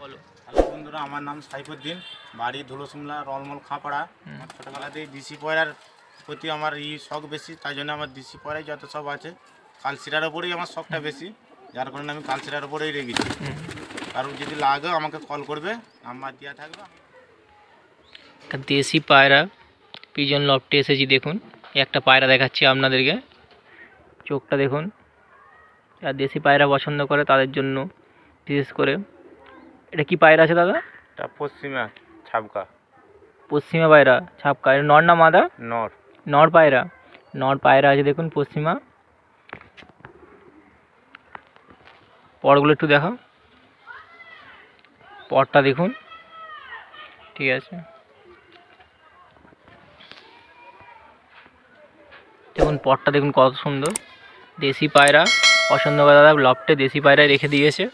বলো। হ্যালো বন্ধুরা, আমার নাম সাইফুদ্দিন, বাড়ি ধুলোসুমলা, রলমল খাঁপাড়া। আমার ছোটোবেলাতেই দেশি পয়রার প্রতি আমার শখ বেশি, তাই জন্য আমার দেশি পয়রাই যত সব আছে কালশিরার ওপরেই আমার শখটা বেশি, যার কারণে আমি কালশিরার ওপরেই রেখেছি। কারণ যদি লাগে আমাকে কল করবে, নাম্বার দেওয়া থাকবে। একটা দেশি পায়রা পিজন লফটে এসেছি। দেখুন একটা পায়রা দেখাচ্ছি আপনাদেরকে, চোখটা দেখুন। আর দেশি পায়রা পছন্দ করে তাদের জন্য বিশেষ করে। এটা কি পায়রা আছে দাদা? এটা পশ্চিমা ছাবকা। পশ্চিমা পায়রা ছাপকা। এটা নর না মাদা? নর। নর পায়রা। নর পায়রা আছে দেখুন, পশ্চিমা। পরগুলো একটু দেখো, পরটা দেখুন। ঠিক আছে, দেখুন পরটা দেখুন কত সুন্দর। দেশি পায়রা পছন্দ করে দাদা, লফটে দেশি পায়রাই রেখে দিয়েছে,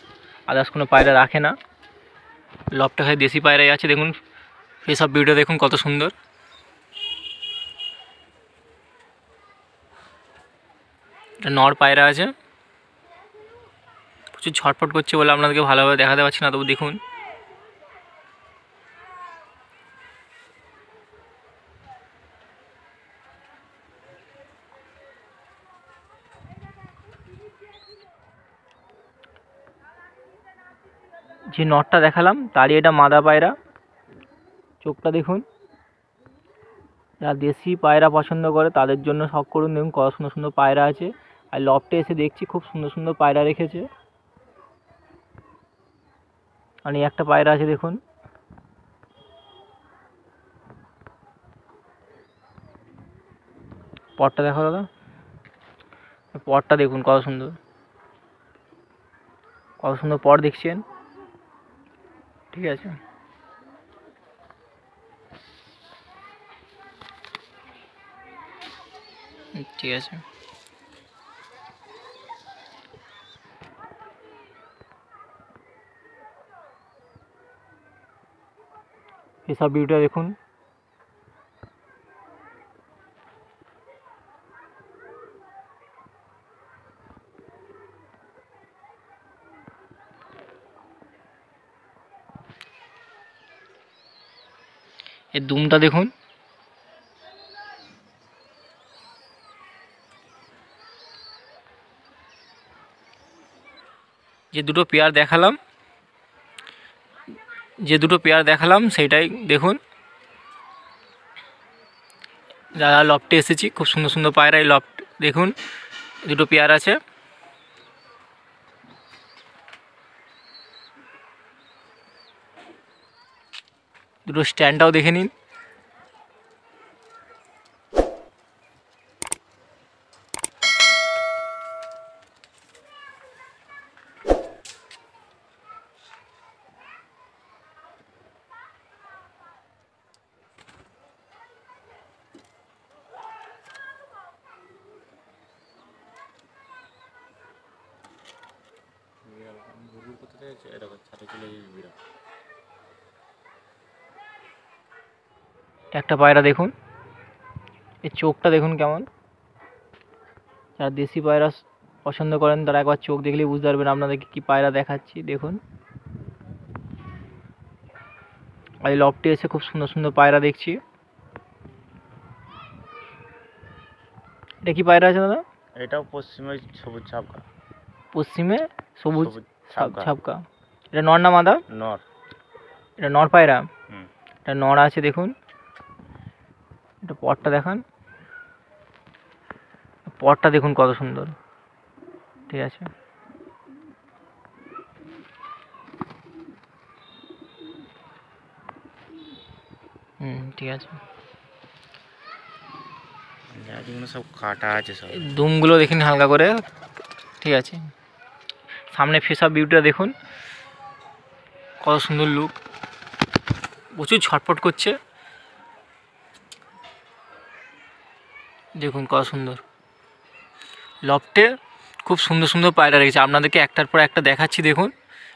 আদার্স কোনো পায়রা রাখে না। লফটে হয় দেশি পায়রাই আছে। দেখুন এসব ভিডিও দেখুন কত সুন্দর। এটা নর পায়রা আছে, প্রচুর ছটফট করছে বলে আপনাদেরকে ভালোভাবে দেখাতে পারছি না, তবু দেখুন। যে নটটা দেখালাম তারই এটা মাদা পায়রা, চোখটা দেখুন। যারা দেশি পায়রা পছন্দ করে তাদের জন্য শখ করুন। দেখুন কত সুন্দর সুন্দর পায়রা আছে। আর লফটে এসে দেখছি খুব সুন্দর সুন্দর পায়রা রেখেছে। আর এই একটা পায়রা আছে দেখুন, পরটা দেখো দাদা, পরটা দেখুন কত সুন্দর, কত সুন্দর পর দেখছেন। ঠিক আছে, ঠিক আছে। এসব ভিউটা দেখুন। এর দুমটা দেখুন, যে দুটো পেয়ার দেখালাম সেইটাই দেখুন। যারা লফটে এসেছি, খুব সুন্দর সুন্দর পায়রা। এই লফট দেখুন, দুটো পেয়ার আছে। দুটো স্ট্যান্ডটাও দেখে নিন। একটা পায়রা দেখুন, এর চোখটা দেখুন কেমন। যারা দেশি পায়রা পছন্দ করেন তারা একবার চোখ দেখলেই বুঝতে পারবেন আপনাদেরকে কি পায়রা দেখাচ্ছি। দেখুন, আর এই লফটে এসে খুব সুন্দর সুন্দর পায়রা দেখছি। এটা কি পায়রা আছে দাদা? এটাও পশ্চিমে সবুজ ছাবকা। পশ্চিমে সবুজ ছাপকা। এটা নর না মাদা? নর। এটা নর পায়রা। এটা নর আছে দেখুন। এটা পরটা দেখান, পরটা দেখুন কত সুন্দর। ঠিক আছে, ঠিক আছে। সব কাটা আছে, সব দুমগুলো দেখুন হালকা করে। ঠিক আছে, সামনে ফেস অফ ভিউটা দেখুন কত সুন্দর লুক, প্রচুর ছটফট করছে। দেখুন কত সুন্দর। লফটে খুব সুন্দর সুন্দর পায়রা রেখেছে, আপনাদেরকে একটার পর একটা দেখাচ্ছি। দেখুন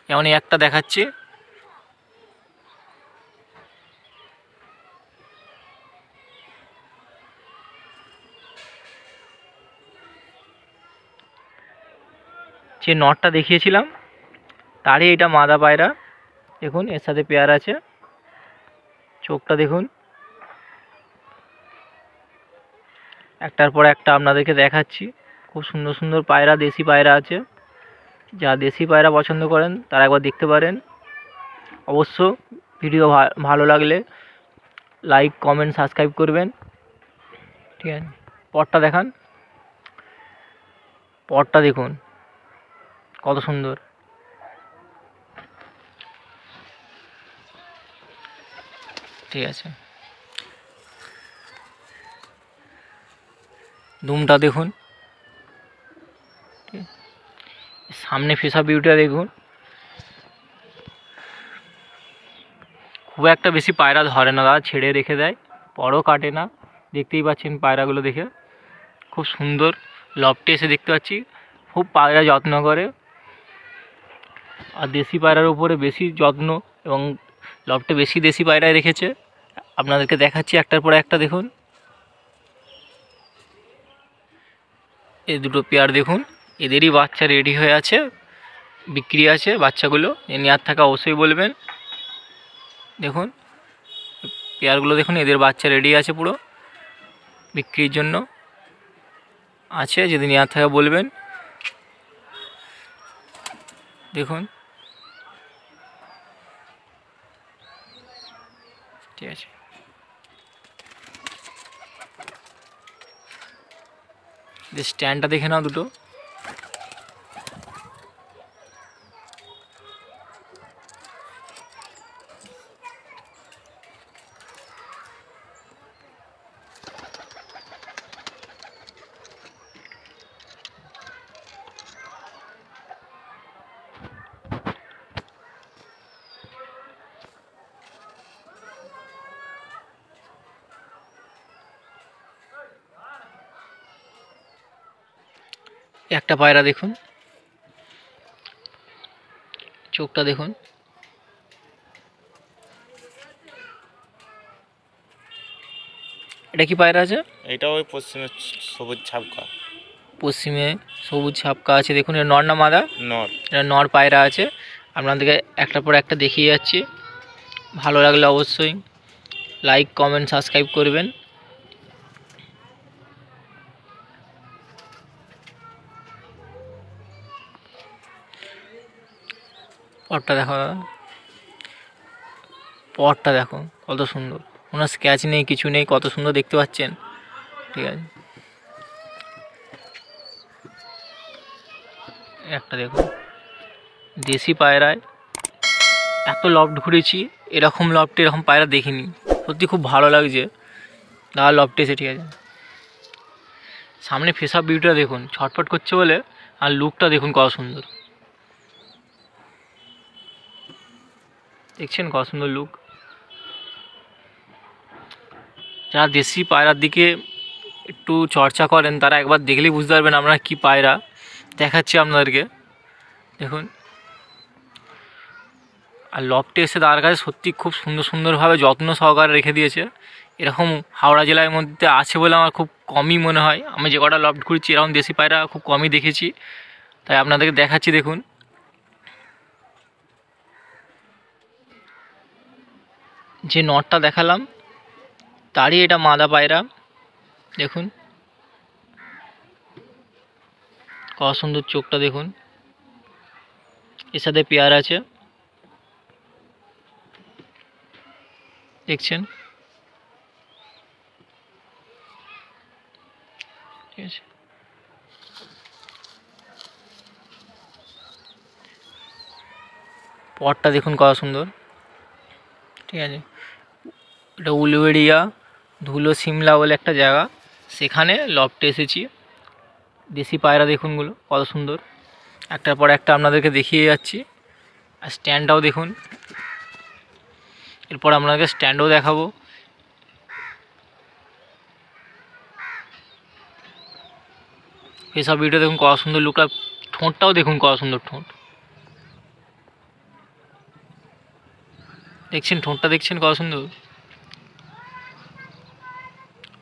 যেমন এই একটা দেখাচ্ছি। যে নটটা দেখিয়েছিলাম তারই এটা মাদা পায়রা। দেখুন এর সাথে পেয়ার আছে, চোখটা দেখুন। একটার পর একটা আপনাদেরকে দেখাচ্ছি। খুব সুন্দর সুন্দর পায়রা, দেশি পায়রা আছে। যারা দেশি পায়রা পছন্দ করেন তারা একবার দেখতে পারেন। অবশ্য ভিডিও ভালো লাগলে লাইক, কমেন্ট, সাবস্ক্রাইব করবেন। ঠিক আছে, পরটা দেখান। পরটা দেখুন কত সুন্দর। ঠিক আছে, দুমটা দেখুন, সামনে ফেসা বিউটিটা দেখুন। খুব একটা বেশি পায়রা ধরে না দাদা, ছেড়ে রেখে দেয়, পরও কাটে না। দেখতেই পাচ্ছেন পায়রাগুলো দেখে খুব সুন্দর। লফটে এসে দেখতে পাচ্ছি খুব পায়রা যত্ন করে, আর দেশি পায়রার উপরে বেশি যত্ন, এবং লফটে বেশি দেশি পায়রায় রেখেছে। আপনাদেরকে দেখাচ্ছি একটার পর একটা। দেখুন এই দুটো পেয়ার দেখুন, এদেরই বাচ্চা রেডি হয়ে আছে, বিক্রি আছে বাচ্চাগুলো। এ নেওয়ার থাকা অবশ্যই বলবেন। দেখুন পেয়ারগুলো দেখুন, এদের বাচ্চা রেডি আছে, পুরো বিক্রির জন্য আছে। যদি নেওয়ার থাকে বলবেন। দেখুন ঠিক আছে, স্ট্যান্ডটা দেখে নাও দুটো। একটা পায়রা দেখুন, চোখটা দেখুন। এটা কি পায়রা আছে? এটা ওই পশ্চিমের সবুজ ছাপকা। পশ্চিমে সবুজ ছাপকা আছে। দেখুন এটা নর না মাদা? নর। এটা নর পায়রা আছে। আপনাদেরকে একটার পর একটা দেখিয়ে যাচ্ছি। ভালো লাগলে অবশ্যই লাইক, কমেন্ট, সাবস্ক্রাইব করবেন। পরটা দেখো দাদা, পরটা দেখো কত সুন্দর, কোনো স্ক্র্যাচ নেই, কিছু নেই, কত সুন্দর দেখতে পাচ্ছেন। ঠিক আছে, একটা দেখুন দেশি পায়রায় এত লফট ঘুরেছি, এরকম লফটে এরকম পায়রা দেখিনি। সত্যি খুব ভালো লাগছে দাদা লফটে এসে। ঠিক আছে, সামনে ফেস আপ ভিউটা দেখুন, ছটফট করছে বলে, আর লুকটা দেখুন কত সুন্দর। দেখছেন কত সুন্দর লুক। যারা দেশি পায়রার দিকে একটু চর্চা করেন তারা একবার দেখলেই বুঝতে পারবেন আমরা কি পায়রা দেখাচ্ছি আপনাদেরকে। দেখুন, আর লফটে এসে তার কাছে সত্যি খুব সুন্দর সুন্দরভাবে যত্ন সহকারে রেখে দিয়েছে। এরকম হাওড়া জেলার মধ্যে আছে বলে আমার খুব কমই মনে হয়। আমি যে কটা লফট ঘুরছি এরকম দেশি পায়রা খুব কমই দেখেছি, তাই আপনাদেরকে দেখাচ্ছি। দেখুন যে নটটা দেখালাম তারই এটা মাদা পায়রা। দেখুন কত সুন্দর চোখটা দেখুন, এর সাথে পেয়ার আছে। দেখছেন, ঠিক আছে, পটটা দেখুন কত সুন্দর। ঠিক আছে, এটা উলুবেড়িয়া ধুলো সিমলা বলে একটা জায়গা, সেখানে লফটে এসেছি। দেশি পায়রা দেখুনগুলো কত সুন্দর, একটার পর একটা আপনাদেরকে দেখিয়ে যাচ্ছি। আর স্ট্যান্ডটাও দেখুন, এরপর আপনাদেরকে স্ট্যান্ডও দেখাবো। এসব ভিডিও দেখুন কত সুন্দর লুকটা। ঠোঁটটাও দেখুন কত সুন্দর ঠোঁট, দেখছেন ঠোঁটটা, দেখছেন কত সুন্দর।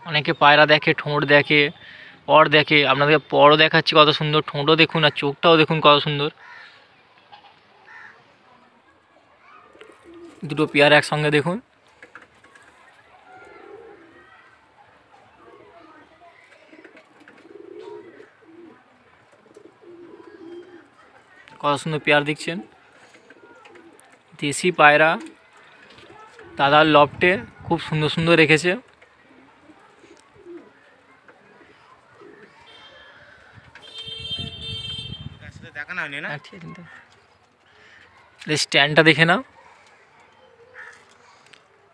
অনেকে পায়রা দেখে ঠোঁট দেখে, পর দেখে, আপনাদেরকে পরও দেখাচ্ছি কত সুন্দর। ঠোঁটও দেখুন আর চোখটাও দেখুন কত সুন্দর। দুটো পেয়ার একসঙ্গে দেখুন। কত সুন্দর পেয়ার দেখছেন, দেশি পায়রা দাদার লফটে খুব সুন্দর সুন্দর রেখেছে। দেখা না হয়নি না, স্ট্যান্ডটা দেখে নাও,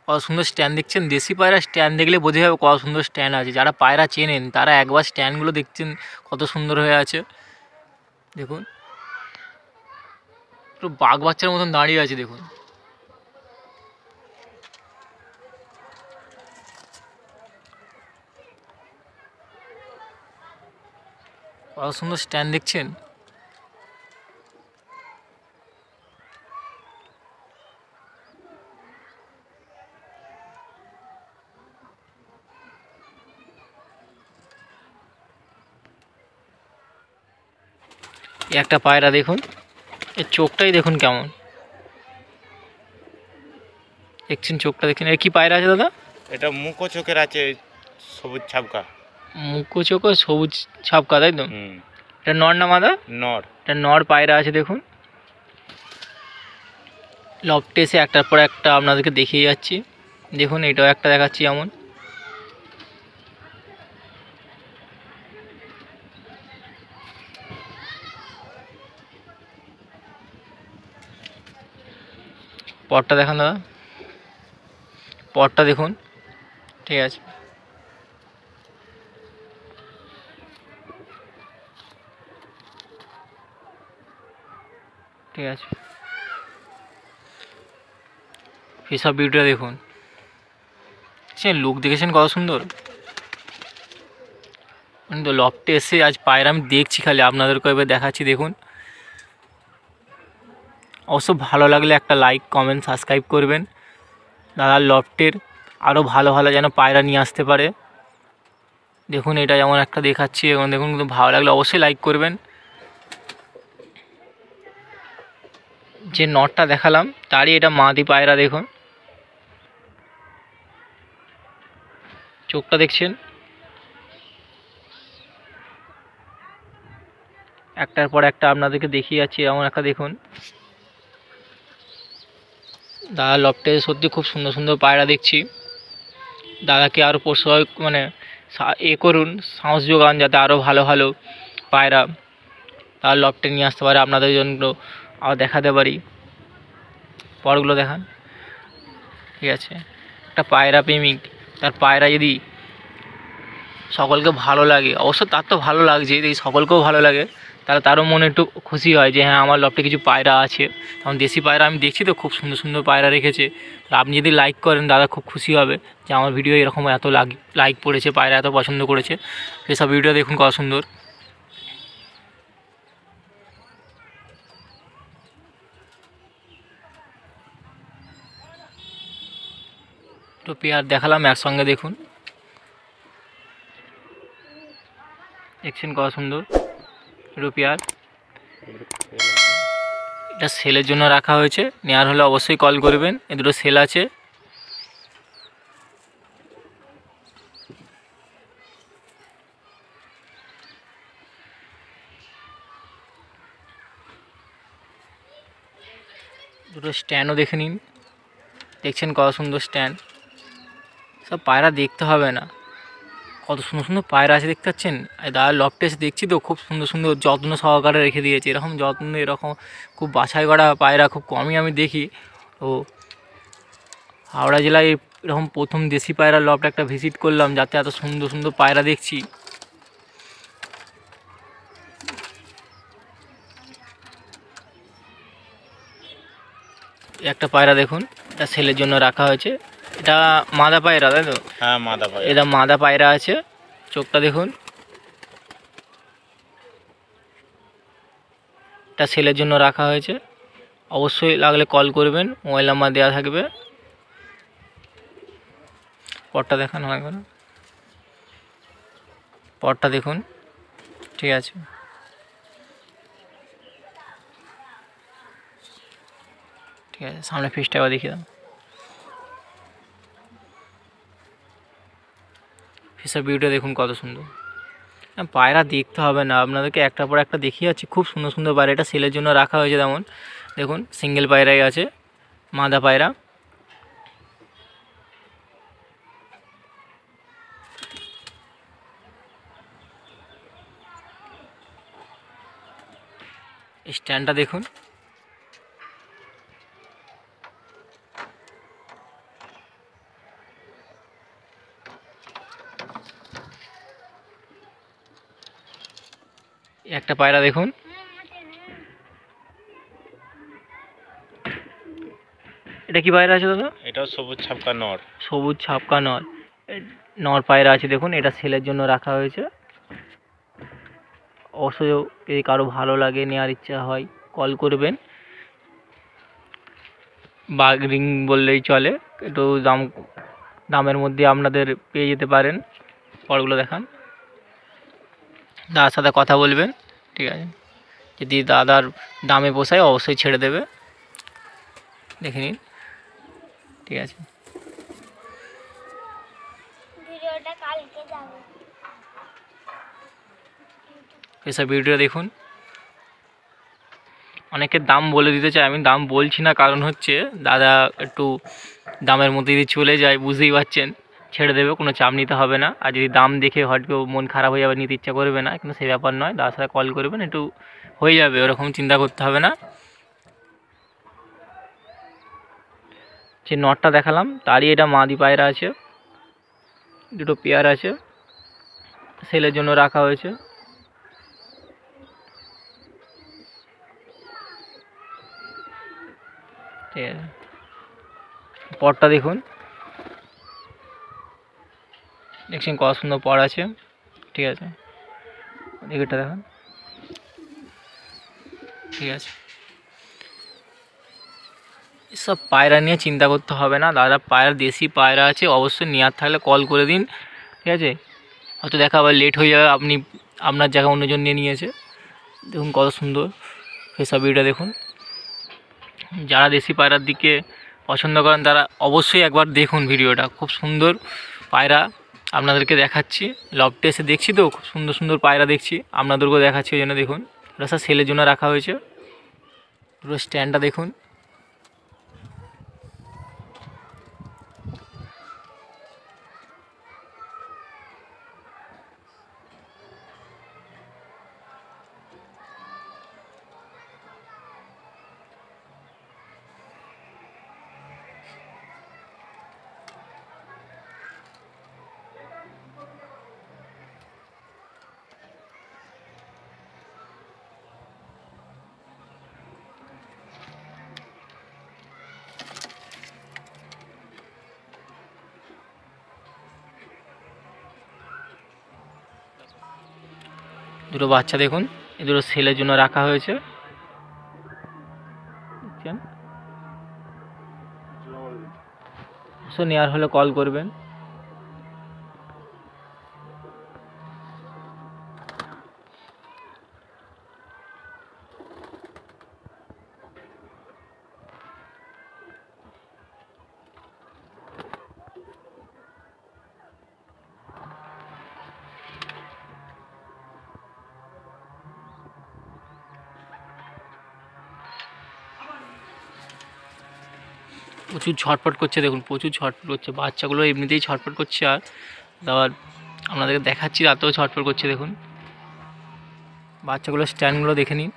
কত সুন্দর স্ট্যান্ড দেখছেন। দেশি পায়রা স্ট্যান্ড দেখলে বোঝা যাবে কত সুন্দর স্ট্যান্ড আছে। যারা পায়রা চেনেন তারা একবার স্ট্যান্ডগুলো দেখছেন কত সুন্দর হয়ে আছে। দেখুন পুরো বাঘ বাচ্চার মতন দাঁড়িয়ে আছে দেখুন। কত সুন্দর স্ট্যান্ড দেখছেন। একটা পায়রা দেখুন, এর চোখটাই দেখুন কেমন দেখছেন, চোখটা দেখছেন। এর কি পায়রা আছে দাদা? এটা মুখো চোখের আছে সবুজ ছাপকা। মুখো চোখ সবুজ ছাপকা, তাই তো? হুম, এটা নর না মাদা? নর। এটা নর পায়রা আছে দেখুন। লফটে এসে একটার পর একটা আপনাদেরকে দেখিয়ে যাচ্ছি। দেখুন এটাও একটা দেখাচ্ছি এমন। পরটা দেখান দাদা, পরটা দেখুন। ঠিক আছে, ঠিক আছে। ফেসআপ ভিউটা দেখুন, সে লুক দেখেছেন কত সুন্দর। কিন্তু লফটে এসে আজ পায়রা আমি দেখছি, খালি আপনাদেরকে এবার দেখাচ্ছি দেখুন। অবশ্য ভালো লাগলে একটা লাইক কমেন্ট সাবস্ক্রাইব করবেন। দাদার লফটের আরও ভালো ভালো যেন পায়রা নিয়ে আসতে পারে। দেখুন এটা যেমন একটা দেখাচ্ছি এবং দেখুন, কিন্তু ভালো লাগলে অবশ্যই লাইক করবেন। যে নটটা দেখালাম তারই এটা মাদি পায়রা দেখুন, চোখটা দেখছেন। একটার পর একটা আপনাদেরকে দেখিয়ে যাচ্ছি এমন একটা দেখুন। দাদা লফটে সত্যি খুব সুন্দর সুন্দর পায়রা দেখছি। দাদাকে আরও প্রশ্রয় মানে করুন, সাহস যোগান যাতে আরও ভালো ভালো পায়রা তার লফটে নিয়ে আসতে পারে, আপনাদের জন্য আরও দেখাতে পারি। পরগুলো দেখান। ঠিক আছে, একটা পায়রা প্রেমিক, তার পায়রা যদি সকলকে ভালো লাগে, অবশ্য তার তো ভালো লাগছে, যদি সকলকেও ভালো লাগে তাহলে তারও মনে একটু খুশি হয় যে হ্যাঁ আমার লফটে কিছু পায়রা আছে। কারণ দেশি পায়রা আমি দেখছি তো খুব সুন্দর সুন্দর পায়রা রেখেছে। আপনি যদি লাইক করেন দাদা খুব খুশি হবে যে আমার ভিডিও এরকম এত লাইক পড়েছে, পায়রা এত পছন্দ করেছে। সেসব ভিডিও দেখুন কত সুন্দর। তো পেয়ার দেখালাম একসঙ্গে দেখুন, দেখছেন কত সুন্দর দুটো পেয়ার। এটা সেলের জন্য রাখা হয়েছে, নেওয়ার হলে অবশ্যই কল করবেন। এ দুটো সেল আছে। দুটো স্ট্যান্ডও দেখে নিন, দেখছেন কত সুন্দর স্ট্যান্ড। সব পায়রা দেখতে হবে না, কত সুন্দর সুন্দর পায়রা আছে দেখতে পাচ্ছেন। দাদার লফটে এসে দেখছি তো খুব সুন্দর সুন্দর যত্ন সহকারে রেখে দিয়েছে। এরকম যত্ন, এরকম খুব বাছাই করা পায়রা খুব কমই আমি দেখি। তো হাওড়া জেলায় এরকম প্রথম দেশি পায়রা লফট একটা ভিজিট করলাম, যাতে এত সুন্দর সুন্দর পায়রা দেখছি। একটা পায়রা দেখুন, এটা সেলের জন্য রাখা হয়েছে। এটা মাদা পায়রা, তাই তো? হ্যাঁ, মাদা পায়রা। এটা মাদা পায়রা আছে, চোখটা দেখুন। এটা সেলের জন্য রাখা হয়েছে, অবশ্যই লাগলে কল করবেন, মোবাইল নাম্বার দেওয়া থাকবে। পরটা দেখান হয় করে, পরটা দেখুন। ঠিক আছে, ঠিক আছে, সামনে ফিসটা একবার দেখিয়ে দাও। ফেসা ভিউটা দেখুন কত সুন্দর। পায়রা দেখতে হবে না, আপনাদেরকে একটা পর একটা দেখিয়ে যাচ্ছি। খুব সুন্দর সুন্দর পায়রা, এটা সেলের জন্য রাখা হয়েছে। তেমন দেখুন সিঙ্গেল পায়রাই আছে, মাদা পায়রা। স্ট্যান্ডটা দেখুন, একটা পায়রা দেখুন। এটা কি পায়রা আছে দাদা? এটাও সবুজ ছাপকা নর। সবুজ ছাপকা নর, নর পায়রা আছে দেখুন। এটা সেলের জন্য রাখা হয়েছে। অবশ্যই যদি কারো ভালো লাগে, নেওয়ার ইচ্ছা হয়, কল করবেন। বাঘ রিং বললেই চলে, একটু দামের মধ্যে আপনাদের পেয়ে যেতে পারেন। পরগুলো দেখান, দাদার সাথে কথা বলবেন, ঠিক আছে? যদি দাদার দামে পোষায় অবশ্যই ছেড়ে দেবে, দেখে নিন, ঠিক আছে? এসব ভিডিও দেখুন। অনেকে দাম বলে দিতে চায়, আমি দাম বলছি না, কারণ হচ্ছে দাদা একটু দামের মধ্যে যদি চলে যায়, বুঝতেই পারছেন, ছেড়ে দেবে, কোনো চাপ নিতে হবে না। আর যদি দাম দেখে হয়তো মন খারাপ হয়ে যাবে, নিতে ইচ্ছা করবে না, কিন্তু সেই ব্যাপার নয়। দাদার সাথে কল করবেন, একটু হয়ে যাবে, ওরকম চিন্তা করতে হবে না। যে নটটা দেখালাম তারই এটা মাদি পায়রা আছে, দুটো পেয়ার আছে, সেলের জন্য রাখা হয়েছে। ঠিক আছে, পরটা দেখুন, দেখছেন কত সুন্দর পর আছে, ঠিক আছে? এদিকটা দেখুন, ঠিক আছে? এসব পায়রা নিয়ে চিন্তা করতে হবে না দাদা, পায়রা দেশি পায়রা আছে, অবশ্যই নেওয়ার থাকলে কল করে দিন, ঠিক আছে? হয়তো দেখা আবার লেট হয়ে যাবে, আপনি আপনার জায়গায় অন্যজন নিয়ে নিয়েছে। দেখুন কত সুন্দর ফেসা ভিউটা দেখুন। যারা দেশি পায়রার দিকে পছন্দ করেন তারা অবশ্যই একবার দেখুন ভিডিওটা, খুব সুন্দর পায়রা আপনাদেরকে দেখাচ্ছি। লফটে এসে দেখছি তো, খুব সুন্দর সুন্দর পায়রা দেখছি, আপনাদেরকেও দেখাচ্ছি, ওই জন্য দেখুন। এটা সব সেলের জন্য রাখা হয়েছে। পুরো স্ট্যান্ডটা দেখুন, দুটো বাচ্চা দেখুন, এই দুটো সেলের জন্য রাখা হয়েছে। সো নেওয়ার হলে কল করবেন। প্রচুর ছটফট করছে দেখুন, প্রচুর ছটফট করছে, বাচ্চাগুলো এমনিতেই ছটফট করছে। আর আবার আপনাদেরকে দেখাচ্ছি, রাতেও ছটফট করছে দেখুন। বাচ্চাগুলোর স্ট্যান্ডগুলো দেখে নিন,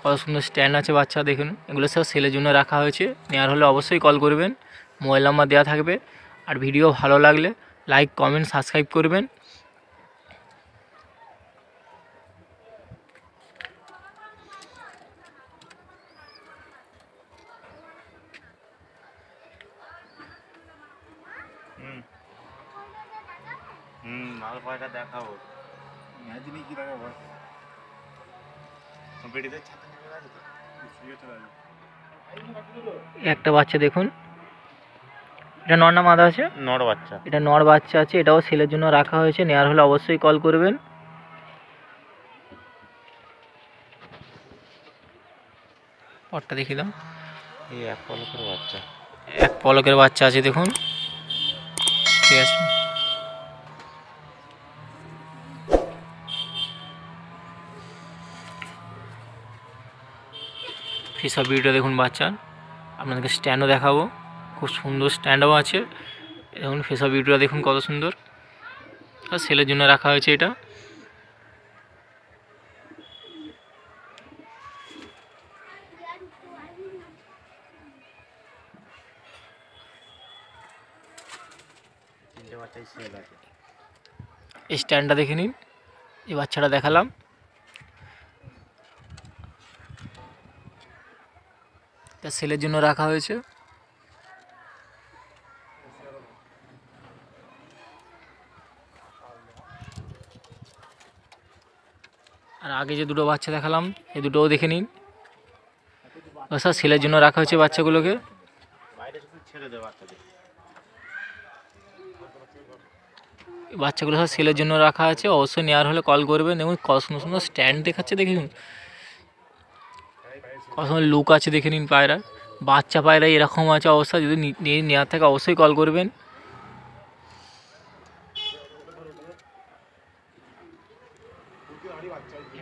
কত সুন্দর স্ট্যান্ড আছে বাচ্চা দেখুন। এগুলো সব সেলের জন্য রাখা হয়েছে, নেওয়ার হলে অবশ্যই কল করবেন, মোবাইল নাম্বার দেওয়া থাকবে। আর ভিডিও ভালো লাগলে লাইক, কমেন্ট, সাবস্ক্রাইব করবেন। ভালো পায়রা দেখাবো, কি দেখাবো? একটা বাচ্চা দেখুন, এটা নর না মাদা আছে? নর বাচ্চা। এটা নর বাচ্চা আছে, এটাও সেলের জন্য রাখা হয়েছে, নেওয়ার হলে অবশ্যই কল করবেন। পরটা দেখিয়ে দাও। এই এক পলকের বাচ্চা, এক পলকের বাচ্চা আছে দেখুন, ঠিক আছে? ফিস অফ ভিউটা দেখুন বাচ্চার, আপনাদেরকে স্ট্যান্ডও দেখাবো, খুব সুন্দর স্ট্যান্ডও আছে। দেখুন ফিস অফ ভিউটা দেখুন কত সুন্দর, আর সেলের জন্য রাখা হয়েছে এটা। এই স্ট্যান্ডটা দেখে নিন, এই বাচ্চাটা দেখালাম। এটা সেলের জন্য রাখা হয়েছে। আর আগে যে দুটো বাচ্চা দেখালাম এই দুটোও দেখে নিন, স্যার সেলের জন্য রাখা হয়েছে বাচ্চাগুলোকে। বাচ্চাগুলো সব সেলের জন্য রাখা আছে, অবশ্যই নেওয়ার হলে কল করবেন। দেখুন কত সুন্দর সুন্দর স্ট্যান্ড দেখাচ্ছে, দেখে নিন কত সুন্দর লুক আছে, দেখে নিন পায়রা। বাচ্চা পায়রা এরকম আছে অবস্থা, যদি নেওয়ার থাকে অবশ্যই কল করবেন।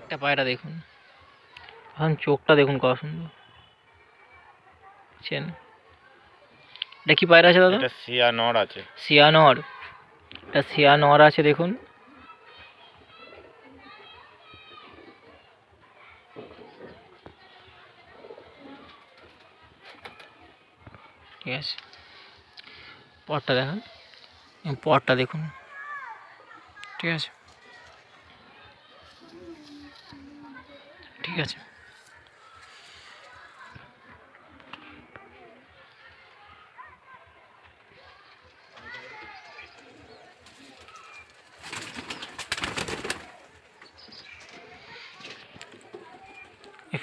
একটা পায়রা দেখুন, এখন চোখটা দেখুন কত সুন্দর, বুঝছেন? এটা কি পায়রা আছে দাদা? এটা সিয়ানর আছে। সিয়ানর, এটা সিয়ানর আছে দেখুন। ঠিক আছে, পরটা দেখান, পরটা দেখুন। ঠিক আছে, ঠিক আছে।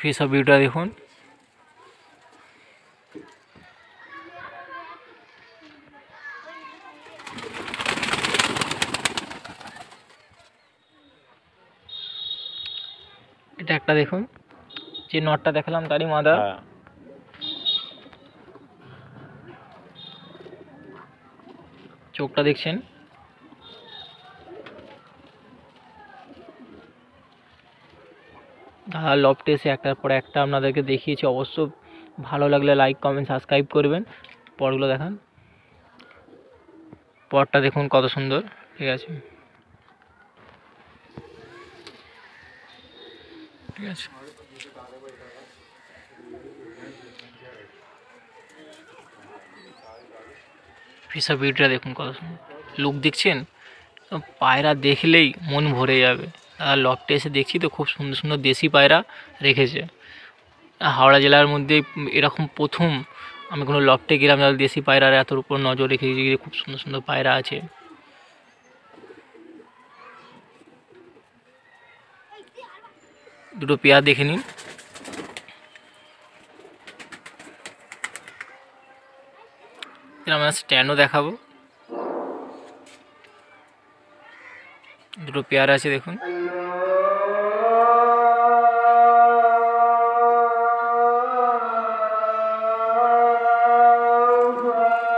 ফিস অফ ভিউটা দেখুন, এটা একটা দেখুন, যে নটটা দেখালাম তারই মাদা। চোখটা দেখছেন, দাদা লফটে এসে একটার পর একটা আপনাদেরকে দেখিয়েছি। অবশ্য ভালো লাগলে লাইক কমেন্ট সাবস্ক্রাইব করবেন। পরগুলো দেখান, পরটা দেখুন কত সুন্দর। ঠিক আছে, ঠিক আছে। ফিসা বিউটিটা দেখুন কত সুন্দর লুক, দেখছেন? পায়রা দেখলেই মন ভরে যাবে। আর লফটে এসে দেখছি তো খুব সুন্দর সুন্দর দেশি পায়রা রেখেছে। হাওড়া জেলার মধ্যে এরকম প্রথম আমি কোনো লফটে গেলাম যারা দেশি পায়রার এত উপর নজর রেখেছি, খুব সুন্দর সুন্দর পায়রা আছে। দুটো পেয়ার দেখে নিন। আমরা স্ট্যান্ডও দেখাবো, দুটো পেয়ার আছে দেখুন।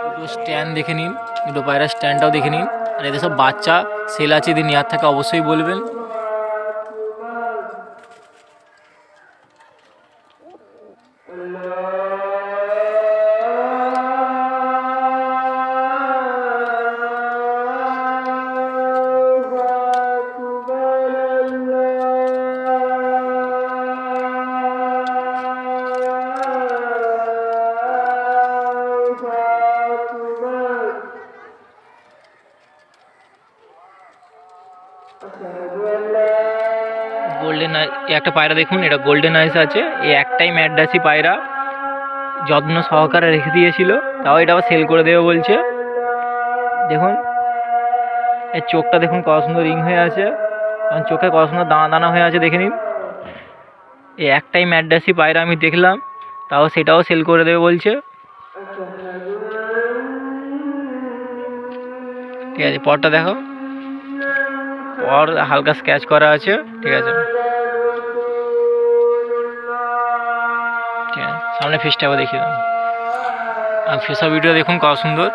দুটো স্ট্যান্ড দেখে নিন, দুটো পায়রা স্ট্যান্ডটাও দেখে নিন। আর এদের সব বাচ্চা সেল আছে, যদি নেওয়ার থাকে অবশ্যই বলবেন। গোল্ডেন একটা পায়রা দেখুন, এটা গোল্ডেন আইস আছে। এই একটাই ম্যাড্রাসি পায়রা, যত্ন সহকারে রেখে দিয়েছিল, তাও এটা আবার সেল করে দেবে বলছে। দেখুন এর চোখটা দেখুন কত সুন্দর রিং হয়ে আছে, চোখে কত সুন্দর দানা দানা হয়ে আছে, দেখে নিন। এই একটাই ম্যাড্রাসি পায়রা আমি দেখলাম, তাও সেটাও সেল করে দেবে বলছে। ঠিক আছে, পরটা দেখো, পর হালকা স্ক্র্যাচ করা আছে। ঠিক আছে, ঠিক আছে, সামনে ফিসটাও দেখিয়ে দাও। আর ফেসা ভিডিও দেখুন কত সুন্দর।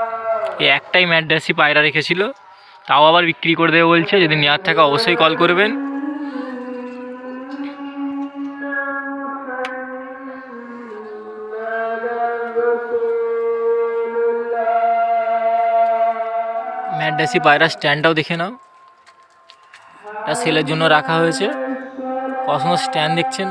এই একটাই ম্যাড্রাসি পায়রা রেখেছিল, তাও আবার বিক্রি করে দেবে বলছে। যদি নেওয়ার থাকে অবশ্যই কল করবেন। দেশি পায়রা স্ট্যান্ডটাও দেখে নাও, এটা সেলের জন্য রাখা হয়েছে। কত সুন্দর স্ট্যান্ড দেখছেন।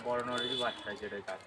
বড় নড়েরই বাচ্চা সেটাই কাজ।